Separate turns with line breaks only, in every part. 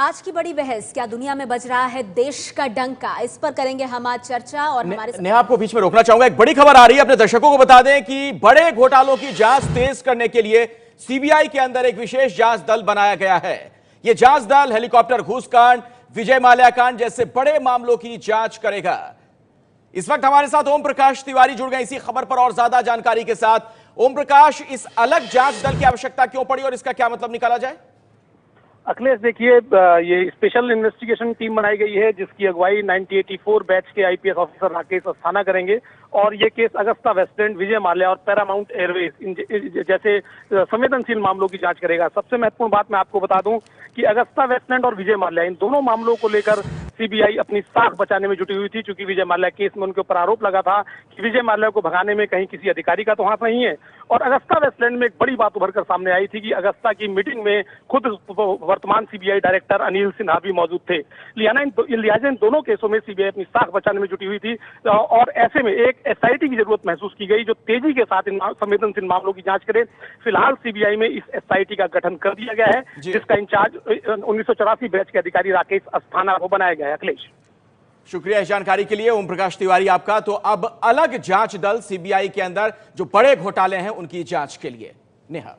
आज की बड़ी बहस, क्या दुनिया में बज रहा है देश का डंका, इस पर करेंगे हम आज चर्चा। और हमारे
नेहा, आपको बीच में रोकना चाहूंगा, एक बड़ी खबर आ रही है, अपने दर्शकों को बता दें कि बड़े घोटालों की जांच तेज करने के लिए सीबीआई के अंदर एक विशेष जांच दल बनाया गया है। यह जांच दल हेलीकॉप्टर घूसकांड, विजय माल्या कांड जैसे बड़े मामलों की जांच करेगा। इस वक्त हमारे साथ ओम प्रकाश तिवारी जुड़ गए इसी खबर पर और ज्यादा जानकारी के साथ। ओम प्रकाश, इस अलग जांच दल की आवश्यकता क्यों पड़ी और इसका क्या मतलब निकाला जाए?
अखिलेश, देखिए, ये स्पेशल इन्वेस्टिगेशन टीम बनाई गई है जिसकी अगुवाई 1984 बैच के आईपीएस ऑफिसर राकेश अस्थाना करेंगे। और ये case Agusta Westland, Vijay Mallya और पैरामाउंट एयरवेज जैसे संवेदनशील मामलों की जांच करेगा। सबसे महत्वपूर्ण बात मैं आपको बता दूं कि अगस्ता वेस्टलैंड और विजय माल्या, इन दोनों मामलों को लेकर सीबीआई अपनी साख बचाने में जुटी हुई थी, क्योंकि विजय माल्या केस में उनके ऊपर आरोप लगा था कि विजय माल्या को भगाने में कहीं किसी अधिकारी का तो हाथ नहीं है। और अगस्ता वेस्टलैंड में एक बड़ी बात उभर कर सामने आई थी कि अगस्ता की मीटिंग में खुद वर्तमान सीबीआई डायरेक्टर अनिल सिन्हा भी मौजूद थे। लिहाजा इन दोनों केसों में सीबीआई अपनी साख बचाने में जुटी हुई थी। और ऐसे में एक एसआईटी की जरूरत महसूस की गई जो तेजी के साथ इन संवेदनशील मामलों की जांच करे। फिलहाल सीबीआई में इस एसआईटी का गठन कर दिया गया है, जिसका इंचार्ज 1984 बैच के अधिकारी राकेश अस्थाना को बनाया गया है। अखिलेश,
शुक्रिया इस जानकारी के लिए ओम प्रकाश तिवारी आपका। तो अब अलग जांच दल सीबीआई के अंदर जो बड़े घोटाले हैं उनकी जांच के लिए। नेहा,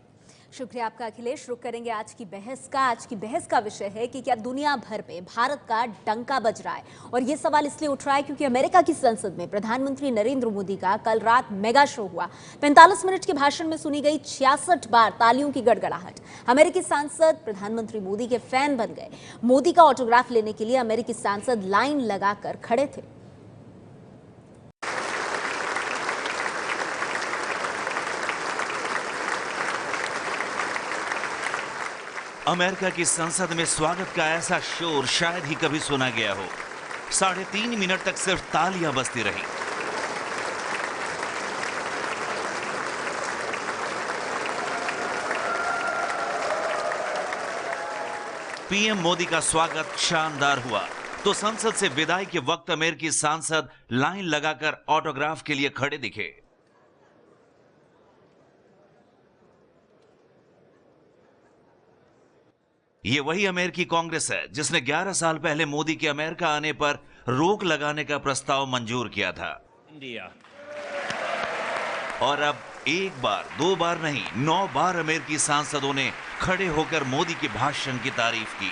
शुक्रिया आपका अखिलेश। रुक करेंगे आज की बहस का। आज की बहस का विषय है कि क्या दुनिया भर में भारत का डंका बज रहा है। और यह सवाल इसलिए उठ रहा है क्योंकि अमेरिका की संसद में प्रधानमंत्री नरेंद्र मोदी का कल रात मेगा शो हुआ। 45 मिनट के भाषण में सुनी गई 66 बार तालियों की गड़गड़ाहट। अमेरिकी सांसद प्रधानमंत्री मोदी के फैन बन गए। मोदी का ऑटोग्राफ लेने के लिए अमेरिकी सांसद लाइन लगाकर खड़े थे।
अमेरिका की संसद में स्वागत का ऐसा शोर शायद ही कभी सुना गया हो। 3.5 मिनट तक सिर्फ तालियां बजती रही। पीएम मोदी का स्वागत शानदार हुआ तो संसद से विदाई के वक्त अमेरिकी सांसद लाइन लगाकर ऑटोग्राफ के लिए खड़े दिखे। ये वही अमेरिकी कांग्रेस है जिसने 11 साल पहले मोदी के अमेरिका आने पर रोक लगाने का प्रस्ताव मंजूर किया था। और अब एक बार, 2 बार नहीं, 9 बार अमेरिकी सांसदों ने खड़े होकर मोदी के भाषण की तारीफ की।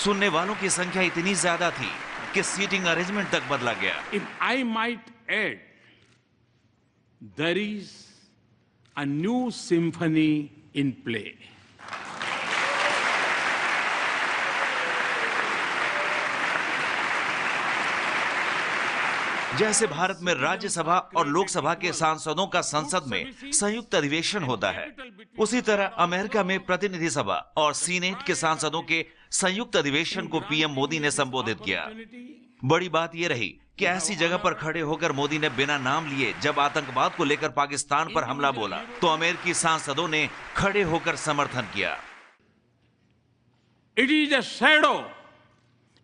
सुनने वालों की संख्या इतनी ज्यादा थी कि सीटिंग अरेंजमेंट तक बदला गया।
If I might add, there is a new symphony in play.
जैसे भारत में राज्यसभा और लोकसभा के सांसदों का संसद में संयुक्त अधिवेशन होता है, उसी तरह अमेरिका में प्रतिनिधि सभा और सीनेट के सांसदों के संयुक्त अधिवेशन को पीएम मोदी ने संबोधित किया। बड़ी बात यह रही कि ऐसी जगह पर खड़े होकर मोदी ने बिना नाम लिए जब आतंकवाद को लेकर पाकिस्तान पर हमला बोला तो अमेरिकी सांसदों ने खड़े होकर समर्थन किया।
It is a shadow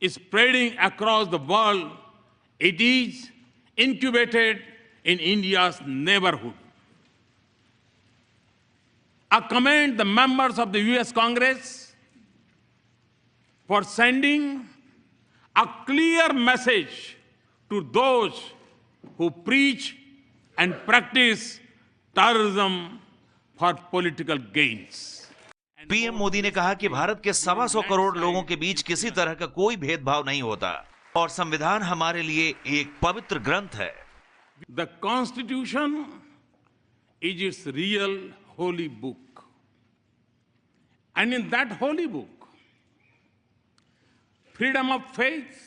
spreading across the world. It is incubated in India's neighborhood. I commend the members of the US Congress for sending a clear message to those who preach and practice terrorism for political gains.
PM Modi ने कहा कि भारत के 125 करोड़ लोगों के बीच किसी तरह का कोई भेदभाव नहीं होता और संविधान हमारे लिए एक पवित्र ग्रंथ है।
The Constitution is its real holy book. And in that holy book, freedom of faith,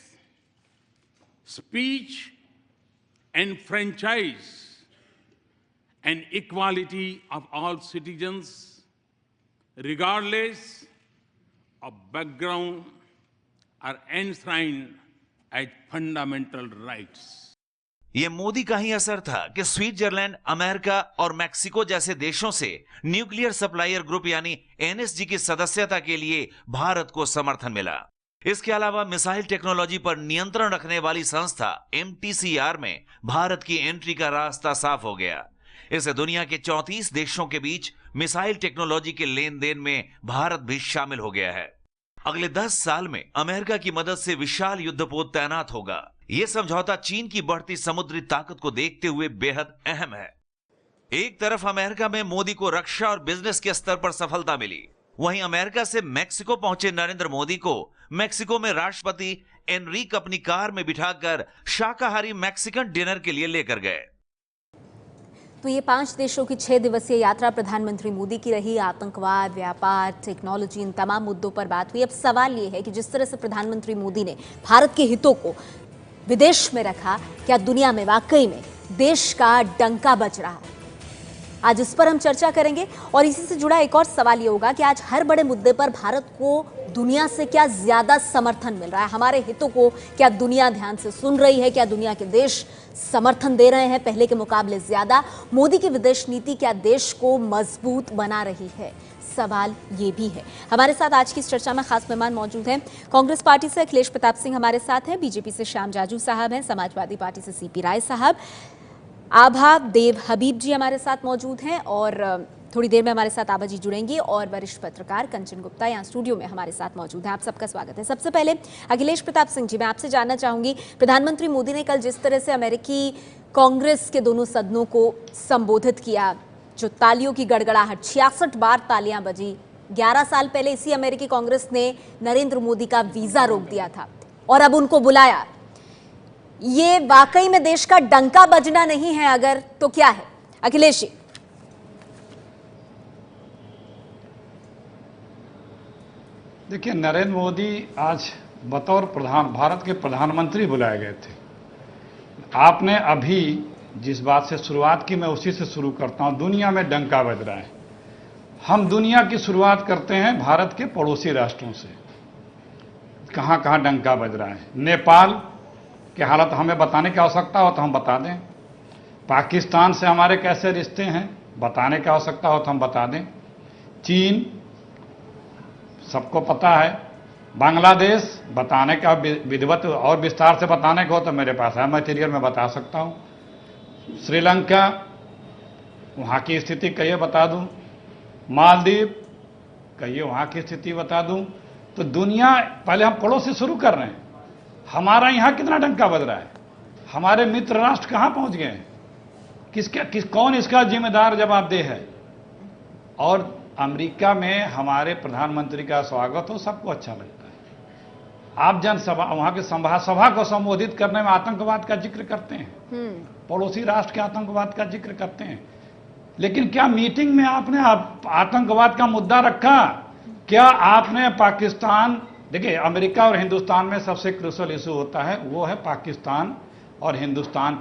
speech, and franchise, and equality of all citizens, regardless of background, are enshrined as fundamental rights.
ये मोदी का ही असर था कि Switzerland, America और Mexico जैसे देशों से nuclear supplier group यानी एनएसजी की सदस्यता के लिए भारत को समर्थन मिला। इसके अलावा मिसाइल टेक्नोलॉजी पर नियंत्रण रखने वाली संस्था एमटीसीआर में भारत की एंट्री का रास्ता साफ हो गया। इससे दुनिया के 34 देशों के बीच मिसाइल टेक्नोलॉजी के लेन देन में भारत भी शामिल हो गया है। अगले 10 साल में अमेरिका की मदद से विशाल युद्धपोत तैनात होगा। यह समझौता चीन की बढ़ती समुद्री ताकत को देखते हुए बेहद अहम है। एक तरफ अमेरिका में मोदी को रक्षा और बिजनेस के स्तर पर सफलता मिली, वहीं अमेरिका से मैक्सिको पहुंचे नरेंद्र मोदी को मैक्सिको में राष्ट्रपति एनरिक अपनी कार में बिठाकर शाकाहारी मैक्सिकन डिनर के लिए लेकर गए।
तो ये 5 देशों की 6 दिवसीय यात्रा प्रधानमंत्री मोदी की रही। आतंकवाद, व्यापार, टेक्नोलॉजी, इन तमाम मुद्दों पर बात हुई। अब सवाल ये है कि जिस तरह से प्रधानमंत्री मोदी ने भारत के हितों को विदेश में रखा, क्या दुनिया में वाकई में देश का डंका बज रहा है? आज इस पर हम चर्चा करेंगे और इसी से जुड़ा एक और सवाल ये होगा कि आज हर बड़े मुद्दे पर भारत को दुनिया से क्या ज्यादा समर्थन मिल रहा है? हमारे हितों को क्या दुनिया ध्यान से सुन रही है? क्या दुनिया के देश समर्थन दे रहे हैं पहले के मुकाबले ज्यादा? मोदी की विदेश नीति क्या देश को मजबूत बना रही है? सवाल ये भी है। हमारे साथ आज की इस चर्चा में खास मेहमान मौजूद हैं। कांग्रेस पार्टी से अखिलेश प्रताप सिंह हमारे साथ हैं, बीजेपी से श्याम जाजू साहब हैं, समाजवादी पार्टी से सीपी राय साहब, आभा देव हबीब जी हमारे साथ मौजूद हैं और थोड़ी देर में हमारे साथ आभा जी जुड़ेंगी और वरिष्ठ पत्रकार कंचन गुप्ता यहाँ स्टूडियो में हमारे साथ मौजूद हैं। आप सबका स्वागत है। सबसे पहले अखिलेश प्रताप सिंह जी, मैं आपसे जानना चाहूंगी, प्रधानमंत्री मोदी ने कल जिस तरह से अमेरिकी कांग्रेस के दोनों सदनों को संबोधित किया, जो तालियों की गड़गड़ाहट, 66 बार तालियां बजी। 11 साल पहले इसी अमेरिकी कांग्रेस ने नरेंद्र मोदी का वीजा रोक दिया था और अब उनको बुलाया। ये वाकई में देश का डंका बजना नहीं है अगर, तो क्या है? अखिलेश जी।
देखिए, नरेंद्र मोदी आज बतौर भारत के प्रधानमंत्री बुलाए गए थे। आपने अभी जिस बात से शुरुआत की, मैं उसी से शुरू करता हूं। दुनिया में डंका बज रहा है। हम दुनिया की शुरुआत करते हैं भारत के पड़ोसी राष्ट्रों से। कहां कहां डंका बज रहा है? नेपाल की हालत हमें बताने की आवश्यकता हो तो हम बता दें। पाकिस्तान से हमारे कैसे रिश्ते हैं, बताने की आवश्यकता हो तो हम बता दें। चीन सबको पता है। बांग्लादेश बताने का विधिवत और विस्तार से बताने को हो तो मेरे पास है मटेरियल, में बता सकता हूं। श्रीलंका, वहाँ की स्थिति कहिए बता दूं। मालदीव, कहिए वहाँ की स्थिति बता दूं। तो दुनिया, पहले हम पड़ोस से शुरू कर रहे हैं। हमारा यहाँ कितना डंका बज रहा है? हमारे मित्र राष्ट्र कहाँ पहुँच गए हैं? कौन इसका जिम्मेदार जवाबदेह है? और अमेरिका में हमारे प्रधानमंत्री का स्वागत हो, सबको अच्छा लगता है। आप जनसभा, वहाँ के सभा को संबोधित करने में आतंकवाद का जिक्र करते हैं, पड़ोसी राष्ट्र के आतंकवाद का जिक्र करते हैं। लेकिन क्या मीटिंग में आपने आतंकवाद का मुद्दा रखा? क्या आपने पाकिस्तान, देखिए अमेरिका और हिंदुस्तान में सबसे क्रूशियल इशू होता है, वो है पाकिस्तान और हिंदुस्तान।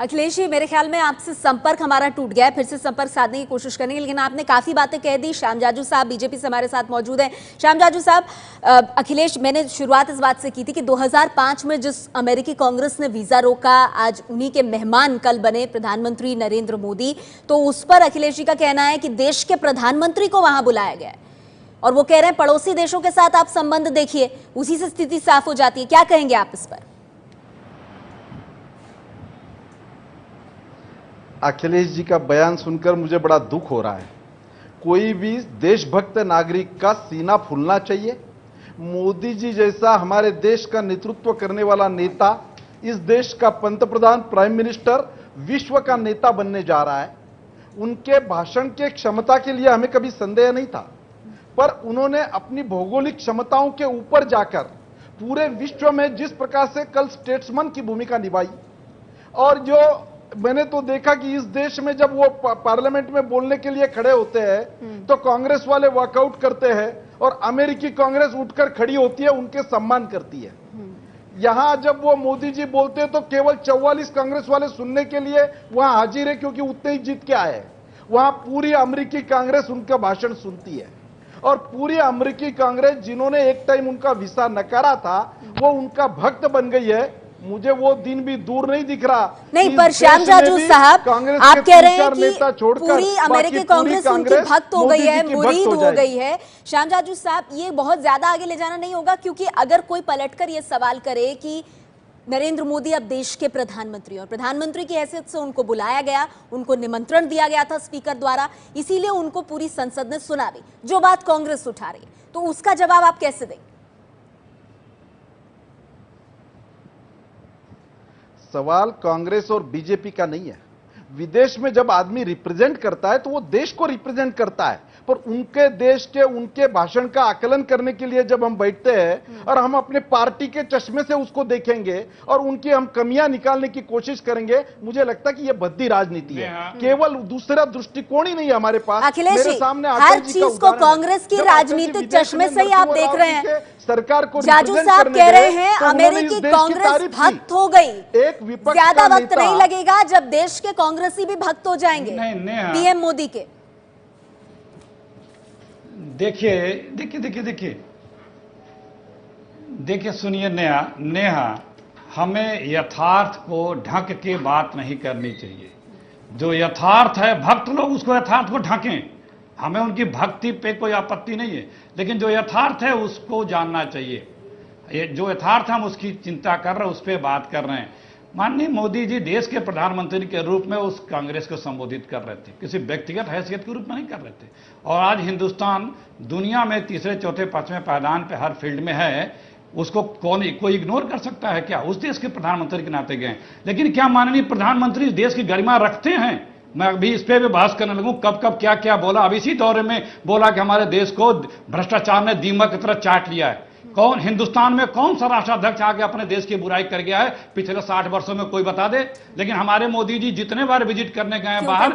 अखिलेश जी, मेरे ख्याल में आपसे संपर्क हमारा टूट गया है, फिर से संपर्क साधने की कोशिश करेंगे, लेकिन आपने काफी बातें कह दी। श्याम जाजू साहब बीजेपी से हमारे साथ मौजूद हैं। श्याम जाजू साहब, अखिलेश, मैंने शुरुआत इस बात से की थी कि 2005 में जिस अमेरिकी कांग्रेस ने वीजा रोका, आज उन्हीं के मेहमान कल बने प्रधानमंत्री नरेंद्र मोदी। तो उस पर अखिलेश जी का कहना है कि देश के प्रधानमंत्री को वहां बुलाया गया है और वो कह रहे हैं पड़ोसी देशों के साथ आप संबंध देखिए, उसी से स्थिति साफ हो जाती है। क्या कहेंगे आप इस पर?
अखिलेश जी का बयान सुनकर मुझे बड़ा दुख हो रहा है। कोई भी देशभक्त नागरिक का सीना फूलना चाहिए। मोदी जी जैसा हमारे देश का नेतृत्व करने वाला नेता, इस देश का पंतप्रधान, प्राइम मिनिस्टर, विश्व का नेता बनने जा रहा है। उनके भाषण के क्षमता के लिए हमें कभी संदेह नहीं था, पर उन्होंने अपनी भौगोलिक क्षमताओं के ऊपर जाकर पूरे विश्व में जिस प्रकार से कल स्टेट्समैन की भूमिका निभाई, और जो मैंने तो देखा कि इस देश में जब वो पार्लियामेंट में बोलने के लिए खड़े होते हैं तो कांग्रेस वाले वॉकआउट करते हैं और अमेरिकी कांग्रेस उठकर खड़ी होती है, उनके सम्मान करती है। यहां जब वो मोदी जी बोलते हैं तो केवल 44 कांग्रेस वाले सुनने के लिए वहां हाजिर है, क्योंकि उतने ही जीत के आए। वहां पूरी अमेरिकी कांग्रेस उनका भाषण सुनती है और पूरी अमेरिकी कांग्रेस, जिन्होंने एक टाइम उनका वीसा नकारा था, वो उनका भक्त बन गई है। मुझे वो दिन भी दूर नहीं दिख रहा।
नहीं, पर श्याम जाजू साहब, आप कह रहे हैं कि पूरी अमेरिकी कांग्रेस उनकी भक्त हो गई है, मुरीद हो गई है। श्याम जाजू साहब, ये बहुत ज्यादा आगे ले जाना नहीं होगा, क्योंकि अगर कोई पलटकर ये सवाल करे कि नरेंद्र मोदी अब देश के प्रधानमंत्री और प्रधानमंत्री की हैसियत से उनको बुलाया गया, उनको निमंत्रण दिया गया था स्पीकर द्वारा, इसीलिए उनको पूरी संसद ने सुना भी। जो बात कांग्रेस उठा रही है, तो उसका जवाब आप कैसे देंगे?
सवाल कांग्रेस और बीजेपी का नहीं है। विदेश में जब आदमी रिप्रेजेंट करता है तो वो देश को रिप्रेजेंट करता है, पर उनके देश के उनके भाषण का आकलन करने के लिए जब हम बैठते हैं और हम अपने पार्टी के चश्मे से उसको देखेंगे और उनकी हम कमियां निकालने की कोशिश करेंगे, मुझे लगता है कि ये भद्दी राजनीति है। केवल दूसरा दृष्टिकोण ही नहीं है हमारे पास।
अखिलेश जी, हर चीज को कांग्रेस की राजनीतिक चश्मे से ही आप देख रहे हैं।
सरकार को
जाजू साहब कह रहे हैं अमेरिकी कांग्रेस भक्त हो गई,
एक विपक्ष
ज्यादा वक्त नहीं लगेगा जब देश के कांग्रेसी भी भक्त हो जाएंगे पीएम मोदी के।
देखिए सुनिए नेहा, हमें यथार्थ को ढक के बात नहीं करनी चाहिए। जो यथार्थ है, भक्त लोग उसको यथार्थ को ढकें, हमें उनकी भक्ति पे कोई आपत्ति नहीं है, लेकिन जो यथार्थ है उसको जानना चाहिए। जो यथार्थ हम उसकी चिंता कर रहे हैं, उस पर बात कर रहे हैं। माननीय मोदी जी देश के प्रधानमंत्री के रूप में उस कांग्रेस को संबोधित कर रहे थे, किसी व्यक्तिगत हैसियत के रूप में नहीं कर रहे थे। और आज हिंदुस्तान दुनिया में तीसरे चौथे पांचवें पायदान पे हर फील्ड में है, उसको कोई इग्नोर कर सकता है क्या? उस देश के प्रधानमंत्री के नाते गए। लेकिन क्या माननीय प्रधानमंत्री इस देश की गरिमा रखते हैं? मैं अभी इस पे भी बहस करने लगूं, कब कब क्या क्या बोला। अब इसी दौरे में बोला कि हमारे देश को भ्रष्टाचार ने दीमक की तरह चाट लिया है। कौन हिंदुस्तान में कौन सा राष्ट्राध्यक्ष आके अपने देश की बुराई कर गया है पिछले 60 वर्षों में? कोई बता दे। लेकिन हमारे मोदी जी जितने बार विजिट करने गए बाहर,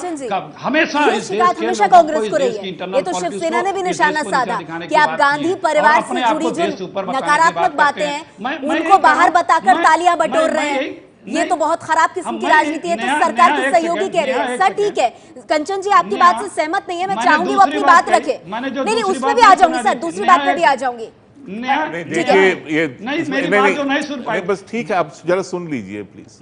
हमेशा इस देश के लोगों
कांग्रेस को रही है। ये तो शिवसेना ने भी निशाना साधा कि आप गांधी परिवार से जुड़ी जो नकारात्मक बातें हैं उनको बाहर बताकर तालियां बटोर रहे हैं। ये तो बहुत खराब किस्म की राजनीति है। तो सरकार की सहयोगी कह रही है। सर ठीक है, कंचन जी आपकी बात से सहमत नहीं है, मैं चाहूंगी वो अपनी बात रखे। नहीं, उसमें भी आ जाऊंगी सर, दूसरी बात पे भी आ जाऊंगी।
देखिए ये नहीं, बस ठीक है, आप जरा सुन लीजिए प्लीज।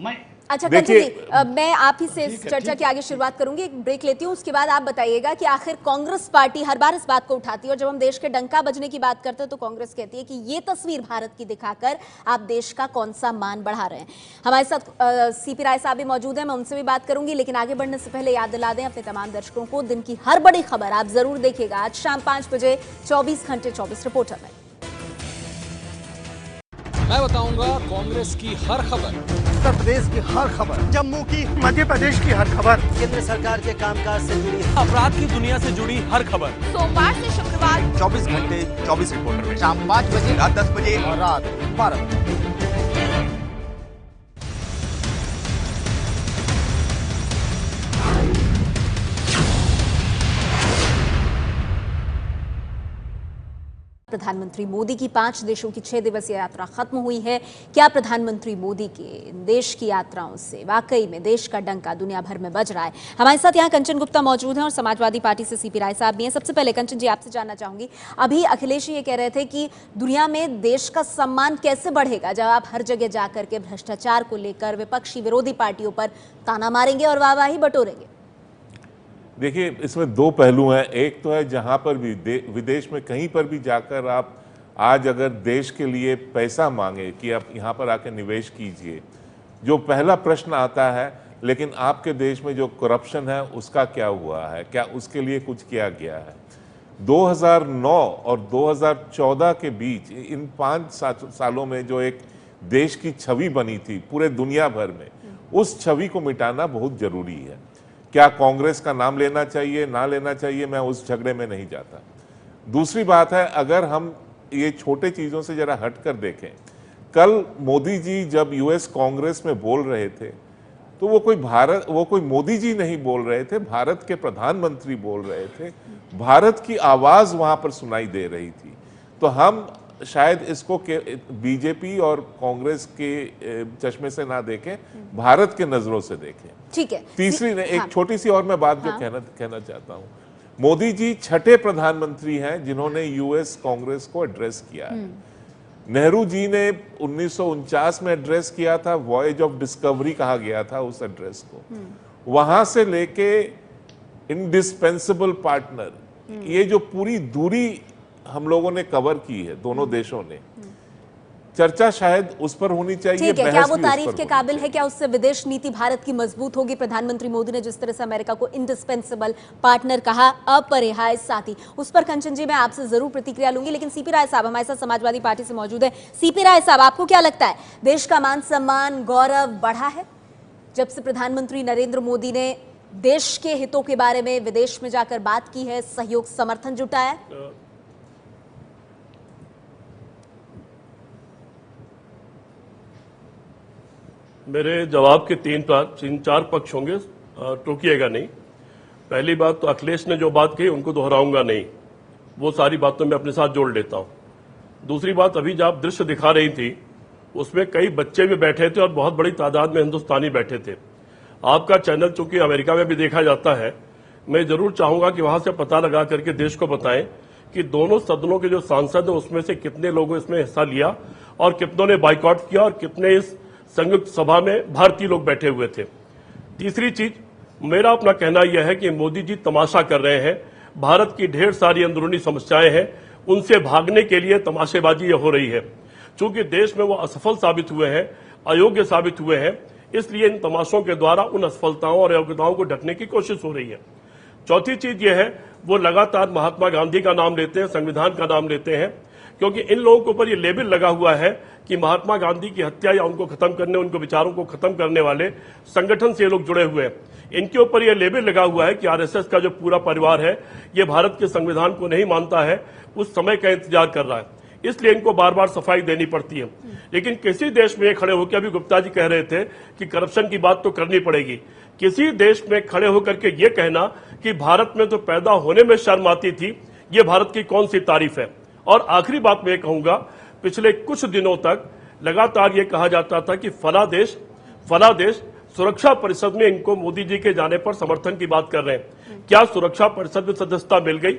अच्छा कंचन जी, मैं आप ही से इस चर्चा की आगे शुरुआत करूंगी, एक ब्रेक लेती हूं, उसके बाद आप बताइएगा कि आखिर कांग्रेस पार्टी हर बार इस बात को उठाती है और जब हम देश के डंका बजने की बात करते हैं तो कांग्रेस कहती है कि ये तस्वीर भारत की दिखाकर आप देश का कौन सा मान बढ़ा रहे हैं। हमारे साथ सीपी राय साहब भी मौजूद हैं, मैं उनसे भी बात करूंगी, लेकिन आगे बढ़ने से पहले याद दिला दें अपने तमाम दर्शकों को दिन की हर बड़ी खबर आप जरूर देखिएगा आज शाम 5 बजे 24 घंटे 24 रिपोर्टर में।
मैं बताऊंगा कांग्रेस की हर खबर,
उत्तर प्रदेश की हर खबर, जम्मू की, मध्य प्रदेश की हर खबर, केंद्र सरकार के कामकाज से जुड़ी,
अपराध की दुनिया से जुड़ी हर खबर,
सोमवार से शुक्रवार
24 घंटे 24 रिपोर्टर में,
शाम 5 बजे,
रात 10 बजे और रात 12 बजे।
प्रधानमंत्री मोदी की 5 देशों की 6 दिवसीय यात्रा खत्म हुई है। क्या प्रधानमंत्री मोदी के देश की यात्राओं से वाकई में देश का डंका दुनिया भर में बज रहा है? हमारे साथ यहाँ कंचन गुप्ता मौजूद हैं और समाजवादी पार्टी से सीपी राय साहब भी हैं। सबसे पहले कंचन जी आपसे जानना चाहूंगी, अभी अखिलेश ये कह रहे थे कि दुनिया में देश का सम्मान कैसे बढ़ेगा जब आप हर जगह जाकर के भ्रष्टाचार को लेकर विपक्षी विरोधी पार्टियों पर ताना मारेंगे और वाहवाही बटोरेंगे।
देखिए इसमें दो पहलू हैं। एक तो है जहां पर भी विदेश में कहीं पर भी जाकर आप आज अगर देश के लिए पैसा मांगे कि आप यहां पर आकर निवेश कीजिए, जो पहला प्रश्न आता है, लेकिन आपके देश में जो करप्शन है उसका क्या हुआ है, क्या उसके लिए कुछ किया गया है? 2009 और 2014 के बीच इन 5 सालों में जो एक देश की छवि बनी थी पूरे दुनिया भर में, उस छवि को मिटाना बहुत जरूरी है। क्या कांग्रेस का नाम लेना चाहिए ना लेना चाहिए, मैं उस झगड़े में नहीं जाता। दूसरी बात है, अगर हम ये छोटे चीज़ों से जरा हट कर देखें, कल मोदी जी जब यूएस कांग्रेस में बोल रहे थे तो वो कोई मोदी जी नहीं बोल रहे थे, भारत के प्रधानमंत्री बोल रहे थे, भारत की आवाज़ वहाँ पर सुनाई दे रही थी। तो हम शायद इसको बीजेपी और कांग्रेस के चश्मे से ना देखें, भारत के नजरों से देखें।
ठीक है।
तीसरी एक छोटी सी और मैं बात जो कहना चाहता हूं, मोदी जी छठे प्रधानमंत्री हैं जिन्होंने यूएस कांग्रेस को एड्रेस किया है। नेहरू जी ने 1949 में एड्रेस किया था, वॉयज ऑफ डिस्कवरी कहा गया था उस एड्रेस को। वहां से लेके इंडिस्पेंसिबल पार्टनर, ये जो पूरी दूरी हम लोगों ने कवर की है दोनों देशों ने, चर्चा शायद उस पर होनी चाहिए।
ठीक है,
बहस
क्या वो
भी उस
तारीफ
पर
के
होनी
काबिल है? क्या उससे विदेश नीति भारत की मजबूत होगी? प्रधानमंत्री मोदी ने जिस तरह से अमेरिका को इंडिस्पेंसेबल पार्टनर कहा, अपरिहार्य साथी, उस पर कंचन जी मैं आपसे जरूर प्रतिक्रिया लूंगी, लेकिन सीपी राय साहब हमारे साथ समाजवादी पार्टी से मौजूद है। सीपी राय साहब, आपको क्या लगता है, देश का मान सम्मान गौरव बढ़ा है जब से प्रधानमंत्री नरेंद्र मोदी ने देश के हितों के बारे में विदेश में जाकर बात की है, सहयोग समर्थन जुटाया है?
मेरे जवाब के तीन चार पक्ष होंगे, टोकिएगा नहीं। पहली बात तो अखिलेश ने जो बात कही उनको दोहराऊंगा नहीं, वो सारी बातों में अपने साथ जोड़ लेता हूं। दूसरी बात, अभी जब आप दृश्य दिखा रही थी उसमें कई बच्चे भी बैठे थे और बहुत बड़ी तादाद में हिंदुस्तानी बैठे थे। आपका चैनल चूंकि अमेरिका में भी देखा जाता है, मैं जरूर चाहूंगा कि वहां से पता लगा करके देश को बताएं कि दोनों सदनों के जो सांसद हैं उसमें से कितने लोगों इसमें हिस्सा लिया और कितनों ने बाइकआउट किया और कितने इस संयुक्त सभा में भारतीय लोग बैठे हुए थे। तीसरी चीज, मेरा अपना कहना यह है कि मोदी जी तमाशा कर रहे हैं। भारत की ढेर सारी अंदरूनी समस्याएं हैं, उनसे भागने के लिए तमाशेबाजी हो रही है। चूंकि देश में वो असफल साबित हुए हैं, अयोग्य साबित हुए हैं, इसलिए इन तमाशों के द्वारा उन असफलताओं और अयोग्यताओं को ढकने की कोशिश हो रही है। चौथी चीज यह है, वो लगातार महात्मा गांधी का नाम लेते हैं, संविधान का नाम लेते हैं, क्योंकि इन लोगों के ऊपर ये लेबल लगा हुआ है कि महात्मा गांधी की हत्या या उनको खत्म करने, उनको विचारों को खत्म करने वाले संगठन से ये लोग जुड़े हुए हैं। इनके ऊपर ये लेबल लगा हुआ है कि आरएसएस का जो पूरा परिवार है ये भारत के संविधान को नहीं मानता है, उस समय का इंतजार कर रहा है, इसलिए इनको बार बार सफाई देनी पड़ती है। लेकिन किसी देश में खड़े होकर, अभी गुप्ता जी कह रहे थे कि करप्शन की बात तो करनी पड़ेगी, किसी देश में खड़े होकर के ये कहना कि भारत में तो पैदा होने में शर्म आती थी, ये भारत की कौन सी तारीफ है। और आखिरी बात मैं कहूंगा, पिछले कुछ दिनों तक लगातार ये कहा जाता था कि फला देश सुरक्षा परिषद में इनको मोदी जी के जाने पर समर्थन की बात कर रहे हैं। क्या सुरक्षा परिषद में सदस्यता मिल गई?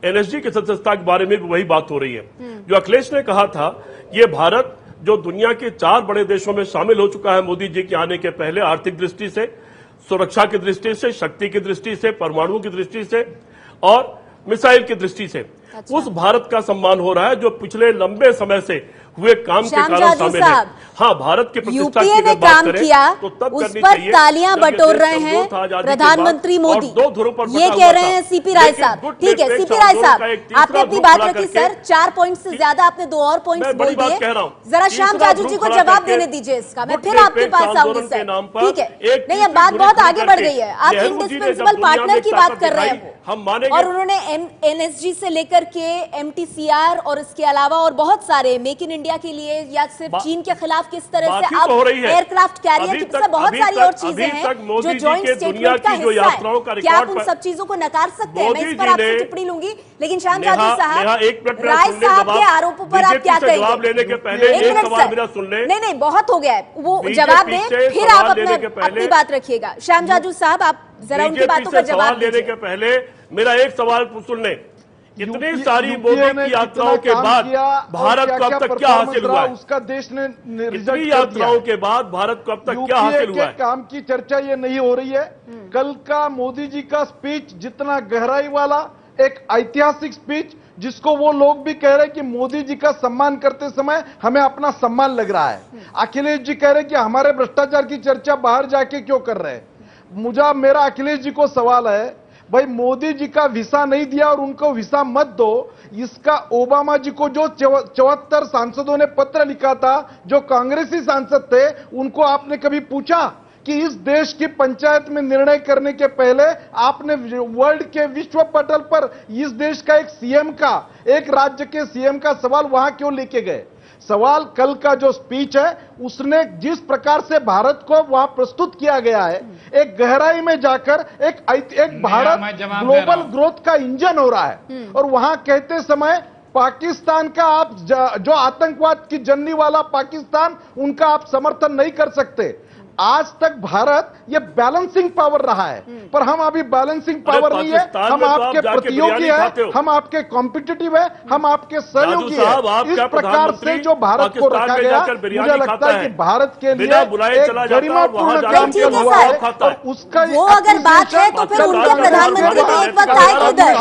एनएसजी की सदस्यता के बारे में भी वही बात हो रही है। जो अखिलेश ने कहा था, ये भारत जो दुनिया के 4 बड़े देशों में शामिल हो चुका है मोदी जी के आने के पहले, आर्थिक दृष्टि से, सुरक्षा की दृष्टि से, शक्ति की दृष्टि से, परमाणु की दृष्टि से और मिसाइल की दृष्टि से, उस भारत का सम्मान हो रहा है जो पिछले लंबे समय से हुए काम के कारण शामिल है। हाँ, भारत की प्रतिष्ठा की अगर बात करें तो तब
उस
करनी
पर
चाहिए
तालियां बटोर रहे हैं प्रधानमंत्री मोदी, ये कह रहे हैं सीपी राय साहब। ठीक है सीपी राय साहब, आपने अपनी बात रखी सर, 4 पॉइंट से ज्यादा आपने 2 और पॉइंट्स बोल दिए, जरा श्याम जाजू जी को जवाब देने दीजिए इसका, मैं फिर आपके पास आऊंगी सर। ठीक है, नहीं अब बात बहुत आगे बढ़ गई है, आप इंडिस्पेंसिबल पार्टनर की बात कर रहे हैं और उन्होंने एनएसजी से लेकर के एमटीसीआर और इसके अलावा और बहुत सारे मेक इन इंडिया के लिए या सिर्फ चीन के खिलाफ किस तरह से अब एयरक्राफ्ट कैरियर की बहुत सारी और चीजें हैं जो जॉइंट स्टेटमेंट का हिस्सा है। क्या आप उन सब चीजों को नकार सकते हैं? मैं इस पर आपसे टिप्पणी लूंगी, लेकिन श्याम जाजू साहब, राय साहब के आरोपों पर आप क्या कहेंगे? एक मिनट सर, नहीं बहुत हो गया है, वो जवाब दें फिर आप अपनी बात रखिएगा। श्याम जाजू साहब, आप जरा उनकी बातों का जवाब
लेने के पहले मेरा एक सवाल सुन लें। इतनी सारी मोदी की यात्राओं के बाद भारत को अब तक क्या हासिल हुआ है?
उसका देश ने
इतनी यात्राओं के बाद भारत को अब तक क्या हासिल हुआ है?
काम की चर्चा ये नहीं हो रही है। कल का मोदी जी का स्पीच जितना गहराई वाला, एक ऐतिहासिक स्पीच, जिसको वो लोग भी कह रहे हैं कि मोदी जी का सम्मान करते समय हमें अपना सम्मान लग रहा है। अखिलेश जी कह रहे हैं कि हमारे भ्रष्टाचार की चर्चा बाहर जाके क्यों कर रहे हैं। मेरा अखिलेश जी को सवाल है, भाई मोदी जी का वीसा नहीं दिया और उनको वीसा मत दो, इसका ओबामा जी को जो 74 सांसदों ने पत्र लिखा था, जो कांग्रेसी सांसद थे, उनको आपने कभी पूछा कि इस देश की पंचायत में निर्णय करने के पहले आपने वर्ल्ड के विश्व पटल पर इस देश का एक सीएम का, एक राज्य के सीएम का सवाल वहां क्यों लेके गए? सवाल कल का जो स्पीच है उसने जिस प्रकार से भारत को वहां प्रस्तुत किया गया है, एक गहराई में जाकर एक भारत ग्लोबल ग्रोथ का इंजन हो रहा है। और वहां कहते समय पाकिस्तान का आप जो आतंकवाद की जननी वाला पाकिस्तान, उनका आप समर्थन नहीं कर सकते। आज तक भारत ये बैलेंसिंग पावर रहा है, पर हम अभी बैलेंसिंग पावर नहीं है। हम आपके प्रतियोगी है, हम आपके कॉम्पिटिटिव है, हम आपके सहयोगी है। इस प्रकार से जो भारत को रखा गया, मुझे लगता है कि भारत के लिए एक गरिमापूर्ण काम हुआ है। और उसका
वो अगर बात है तो फिर उनके प्रधानमंत्री भी एक वक्त आए इधर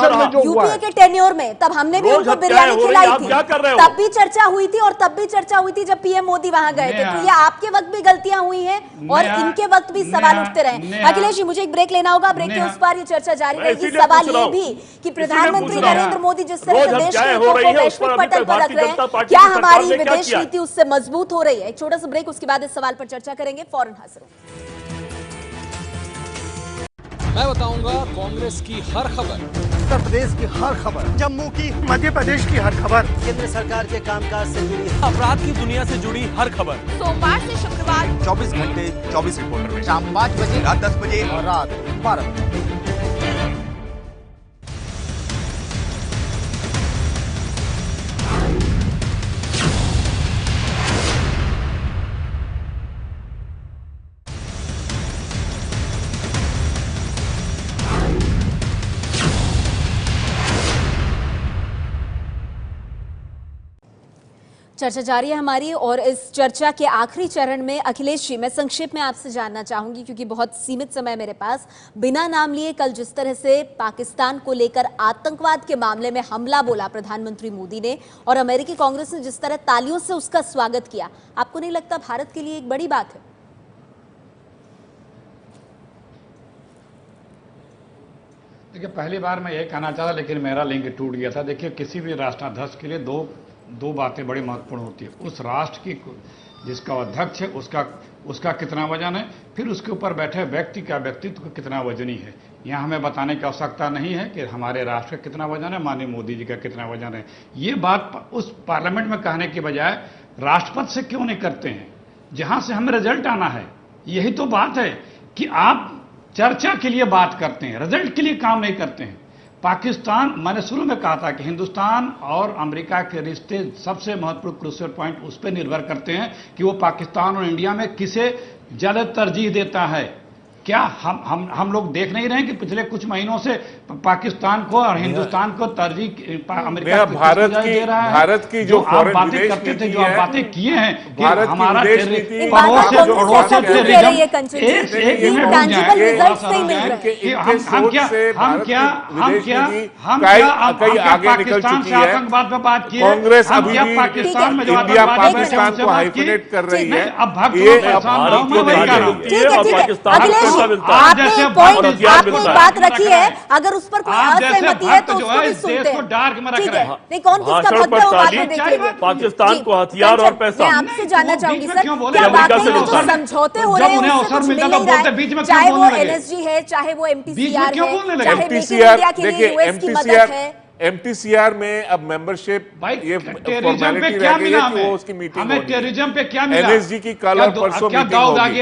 यूपीए के टेन्योर में, तब हमने भी उनको बिरयानी खिलाई थी, तब भी चर्चा हुई थी, और तब भी चर्चा हुई थी जब पीएम मोदी वहां गए थे। तो ये आपके वक्त भी गलतियां हुई हैं और इनके वक्त भी सवाल उठते रहे। अखिलेश जी, मुझे एक ब्रेक लेना होगा, ब्रेक के उस पार ये चर्चा जारी रहेगी। सवाल ये भी कि प्रधानमंत्री नरेंद्र मोदी जिस तरह से देश के हितों को वैश्विक पटल पर रख रहे हैं, क्या हमारी विदेश नीति उससे मजबूत हो रही है? एक छोटा सा ब्रेक, उसके बाद इस सवाल पर चर्चा करेंगे। फौरन हाजिर।
मैं बताऊंगा कांग्रेस की हर खबर,
उत्तर प्रदेश की हर खबर, जम्मू की, मध्य प्रदेश की हर खबर, केंद्र सरकार के कामकाज से जुड़ी,
अपराध की दुनिया से जुड़ी हर खबर,
सोमवार से शुक्रवार
24 घंटे 24 रिपोर्टर में,
शाम 5 बजे,
रात 10 बजे
और रात 12 बजे।
चर्चा जारी है हमारी, और इस चर्चा के आखिरी चरण में अखिलेश जी, मैं संक्षेप में आपसे जानना चाहूंगी क्योंकि बहुत सीमित समय मेरे पास, बिना नाम लिए कल जिस तरह से पाकिस्तान को लेकर आतंकवाद के मामले में हमला बोला प्रधानमंत्री मोदी ने, और अमेरिकी कांग्रेस ने जिस तरह तालियों से उसका स्वागत किया, आपको नहीं लगता भारत के लिए एक बड़ी बात है?
देखिए, पहली बार मैं ये कहना चाहता, लेकिन मेरा लिंक टूट गया था। देखिए, किसी भी राष्ट्राध्यक्ष के लिए दो बातें बड़ी महत्वपूर्ण होती है। उस राष्ट्र की जिसका अध्यक्ष है उसका कितना वजन है, फिर उसके ऊपर बैठे व्यक्ति का व्यक्तित्व कितना वजनी है। यहाँ हमें बताने की आवश्यकता नहीं है कि हमारे राष्ट्र का कितना वजन है, माननीय मोदी जी का कितना वजन है। ये बात उस पार्लियामेंट में कहने की बजाय राष्ट्रपति से क्यों नहीं करते हैं, जहाँ से हमें रिजल्ट आना है। यही तो बात है कि आप चर्चा के लिए बात करते हैं, रिजल्ट के लिए काम नहीं करते हैं। पाकिस्तान, मैंने शुरू में कहा था कि हिंदुस्तान और अमेरिका के रिश्ते सबसे महत्वपूर्ण क्रूशियल पॉइंट उस पर निर्भर करते हैं कि वो पाकिस्तान और इंडिया में किसे ज्यादा तरजीह देता है। क्या हम लोग देख नहीं रहे हैं कि पिछले कुछ महीनों से पाकिस्तान को और हिंदुस्तान को तरजीह अमेरिका
भारत की जो
आप बातें करते थे, जो आप बातें किए हैं कि हमारा आतंकवाद पे बात की,
कांग्रेस अभी पाकिस्तान में इंडिया पाकिस्तान को हाइफिनेट कर रही है।
आपने बात रखी है, अगर उस पर कोई असहमति है तो उसको भी सुनते हैं। ठीक है, नहीं, कौन किसका भक्त है वो बाद में देखेंगे।
पाकिस्तान को हथियार और पैसा।
मैं आपसे जानना चाहूंगी सर, क्या बातें जो समझौते हो रहे हैं उससे कुछ मिल नहीं रहा है, चाहे वो एनएसजी है, चाहे वो एमटीसीआर है, चाहे मेक इन इंडिया के लिए यूएस की मदद है।
एमटीसीआर में अब मेंबरशिप ये फॉर्मेलिटी रह गई है कि वो उसकी मीटिंग
हमें टेररिज्म पे क्या मिला,
एनएसजी की कल और परसों मीटिंग होगी।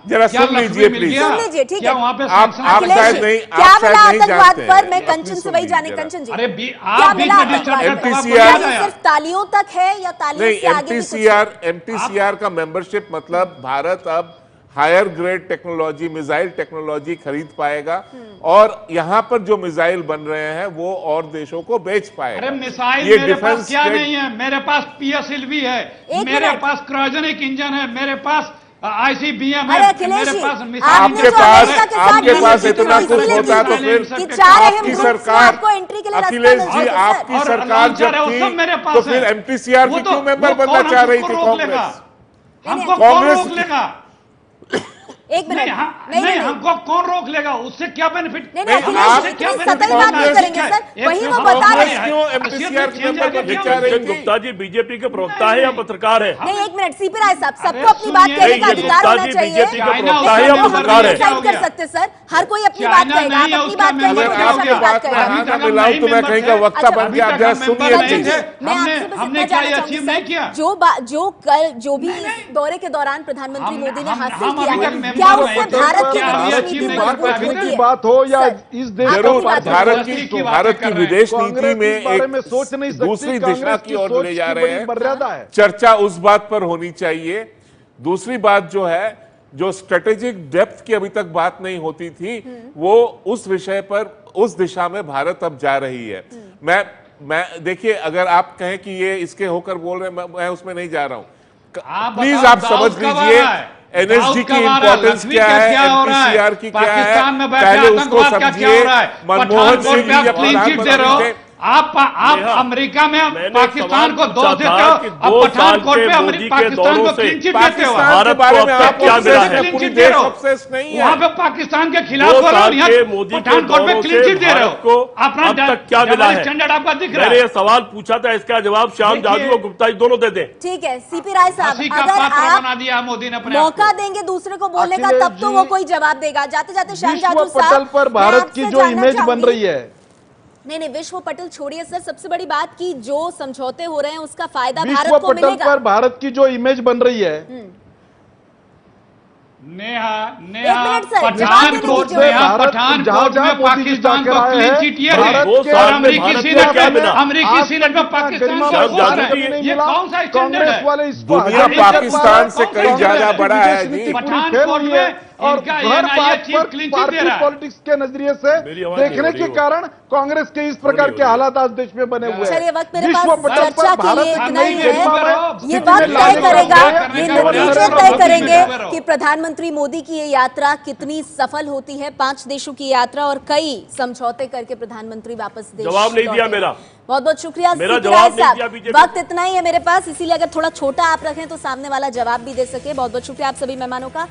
जरा सुन लीजिए प्लीज,
सुन लीजिए, ठीक है।
आप शायद नहीं
आतंकवाद पर मैं कंचन से वही जाने, कंचन जी,
अरे
एमटीसीआर सिर्फ तालियों तक है या तालियों से आगे?
एमटीसीआर का मेंबरशिप मतलब भारत अब higher grade technology, missile technology खरीद पाएगा और यहां पर जो मिसाइल बन रहे हैं वो और देशों को बेच पाएगा।
अरे मिसाइल मेरे पास क्या नहीं है, मेरे पास पीएसएलवी है, मेरे पास क्रायोजेनिक इंजन है, मेरे पास आईसीबीएम है, मेरे पास
आपके पास इतना कुछ होता तो फिर आपकी सरकार, अखिलेश जी आपकी सरकार जब थी तो फिर एमटीसीआर की क्यों मेंबर बनना चाह रही थी कांग्रेस?
हमको कौन रोक लेगा?
एक मिनट,
नहीं, हमको कौन रोक लेगा? उससे क्या बेनिफिट?
सतही बात नहीं करेंगे सर, वही वो बता रहे
हैं। गुप्ता जी बीजेपी के प्रवक्ता है या पत्रकार है?
नहीं, एक मिनट, सीपी राय साहब, सबको अपनी बात कहने का अधिकार होना चाहिए।
बीजेपी का प्रवक्ता है या पत्रकार है?
कर सकते सर, हर कोई अपनी बात कहेगा, आप अपनी बात कहेंगे,
तो मैं कहीं का वक्ता बन गया। आप जरा सुनिए,
मैं आपसे बस इतना जानना चाहूंगी सर, जो कल जो भी दौरे के दौरान प्रधानमंत्री मोदी ने हासिल किया है, क्या उससे भारत की विदेश नीति मजबूत होती है?
बात हो या इस देश
भारत की विदेश नीति में एक
सोच नहीं
दूसरी दिशा की ओर ले जा रहे हैं।
मर्यादा है।
चर्चा उस बात पर होनी चाहिए। दूसरी बात जो है, जो स्ट्रेटेजिक डेप्थ की अभी तक बात नहीं होती थी, वो उस विषय पर, उस दिशा में भारत अब जा रही है। मैं देखिए, अगर आप कहें कि ये इसके होकर बोल रहे हैं, मैं उसमें नहीं जा रहा हूं। प्लीज आप समझ लीजिए एनएसजी की इंपॉर्टेंस क्या है, एमपीसीआर की क्या है, पहले उसको समझिए। मनमोहन सिंह जी जब प्रधानमंत्री थे,
आप अमेरिका में पाकिस्तान को दोष देते हो, अब पठानकोट पे पाकिस्तान को क्लीन चिट देते हो।
भारत
को
बारे में आप
क्या
क्लीन चिट दे रहे हो? ऑब्सेस नहीं है।
वहां पे पाकिस्तान के खिलाफ बोल रहे हो, यहाँ पठानकोट पे क्लीन चिट दे रहे हो। अपना
क्या मिला है?
स्टैंडर्ड आपका दिख रहा
मैंने
है।
ये सवाल पूछा था, इसका जवाब श्याम जाजू और गुप्ता जी दोनों दे दें।
ठीक है सीपी राय साहब, अगर आप
बना दिया मोदी ने अपने
मौका देंगे दूसरे को बोलने का, तब तो वो कोई जवाब देगा। जाते जाते श्याम जाजू
विश्व
साहब,
पटल पर
मैं
भारत
आपसे
की जो
जानना
इमेज बन
चाहूंगी-
रही है,
नहीं विश्व पटल छोड़िए सर, सबसे बड़ी बात कि जो समझौते हो रहे हैं उसका फायदा
विश्व
भारत को
पटल
मिलेगा।
पर भारत की जो इमेज बन रही है,
नेहा
मिनट सर,
पठानकोट
जवाब देने
में पठानकोट में पाकिस्तान को क्लीन चिट ये है।
वो
और अमरीकी
भारत
सीनेट
क्या मिला?
अमरीकी सीनेट में पाकिस्तान को
श्याम
घुस
जाजू
रहे
जी,
हैं। ये कौन सा स्टैंडर्ड
कांग्रेस
है?
वाले इस
दुनिया पाकिस्तान से कई ज्यादा बड़ा है जी।
पठानकोट में
और
इनका
हर
ये ना, ये
बात
चीफ
पर
क्लीन चिट दे
पार्टी
रहा है।
पॉलिटिक्स के नजरिए से
मेरी आवाज नहीं
देखने
हो रही
के
हो।
कारण कांग्रेस के इस प्रकार के हालात आज देश में बने हुए
चलिए
हैं।
वक्त मेरे
विश्व
पास
पटल पर
चर्चा के
भारत
लिए इतना ही
के
है।
गरिमा में
ये
स्थिति
वक्त
में
तय
लाने का
करेगा,
प्रयास
ये
केवल
नतीजे
नरेंद्र
तय
मोदी
करेंगे
ने
कि प्रधानमंत्री मोदी की ये यात्रा कितनी सफल होती है। 5 देशों की यात्रा और कई समझौते करके प्रधानमंत्री वापस देश
जवाब नहीं दिया
लौटे।
मेरा।
बहुत बहुत शुक्रिया
मेरा
सीपी
जवाब
राय
नहीं
साहब।
दिया बीजेपी।
वक्त इतना ही है मेरे पास, इसीलिए अगर थोड़ा छोटा आप रखें तो सामने वाला जवाब भी दे सके। बहुत बहुत शुक्रिया आप सभी मेहमानों का।